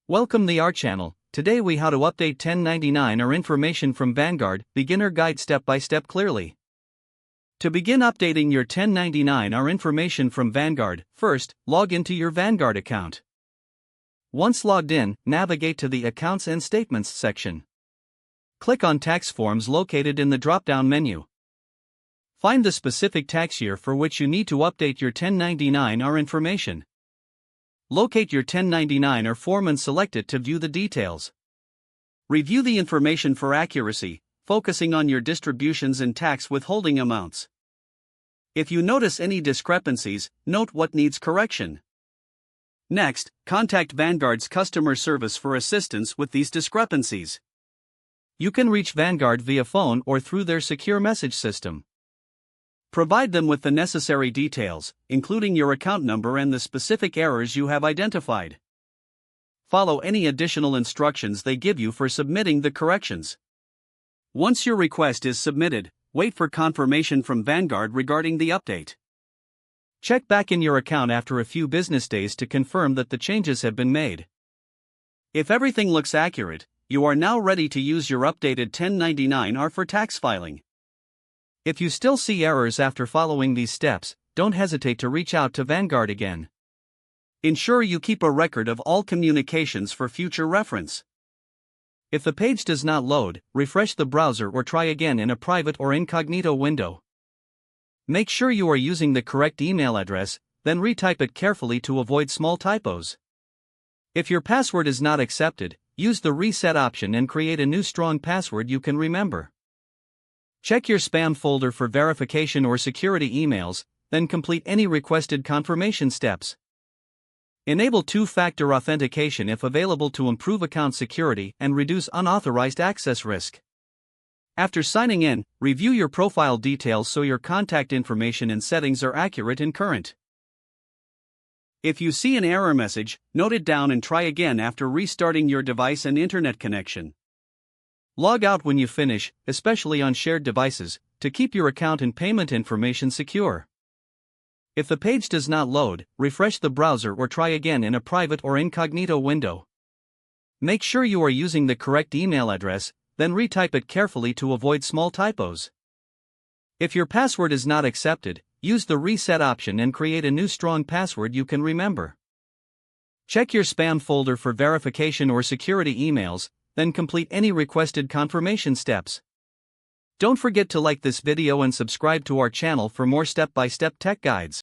Welcome to our channel. Today we how to update 1099 or information from Vanguard, beginner guide step by step clearly. To begin updating your 1099 or information from Vanguard, first, log into your Vanguard account. Once logged in, navigate to the Accounts and Statements section. Click on Tax Forms located in the drop-down menu. Find the specific tax year for which you need to update your 1099 or information. Locate your 1099 or form and select it to view the details. Review the information for accuracy, focusing on your distributions and tax withholding amounts. If you notice any discrepancies, note what needs correction. Next, contact Vanguard's customer service for assistance with these discrepancies. You can reach Vanguard via phone or through their secure message system. Provide them with the necessary details, including your account number and the specific errors you have identified. Follow any additional instructions they give you for submitting the corrections. Once your request is submitted, wait for confirmation from Vanguard regarding the update. Check back in your account after a few business days to confirm that the changes have been made. If everything looks accurate, you are now ready to use your updated 1099-R for tax filing. If you still see errors after following these steps, don't hesitate to reach out to Vanguard again. Ensure you keep a record of all communications for future reference. If the page does not load, refresh the browser or try again in a private or incognito window. Make sure you are using the correct email address, then retype it carefully to avoid small typos. If your password is not accepted, use the reset option and create a new strong password you can remember. Check your spam folder for verification or security emails, then complete any requested confirmation steps. Enable two-factor authentication if available to improve account security and reduce unauthorized access risk. After signing in, review your profile details so your contact information and settings are accurate and current. If you see an error message, note it down and try again after restarting your device and internet connection. Log out when you finish, especially on shared devices, to keep your account and payment information secure. If the page does not load, refresh the browser or try again in a private or incognito window. Make sure you are using the correct email address, then retype it carefully to avoid small typos. If your password is not accepted, use the reset option and create a new strong password you can remember. Check your spam folder for verification or security emails, then complete any requested confirmation steps. Don't forget to like this video and subscribe to our channel for more step-by-step tech guides.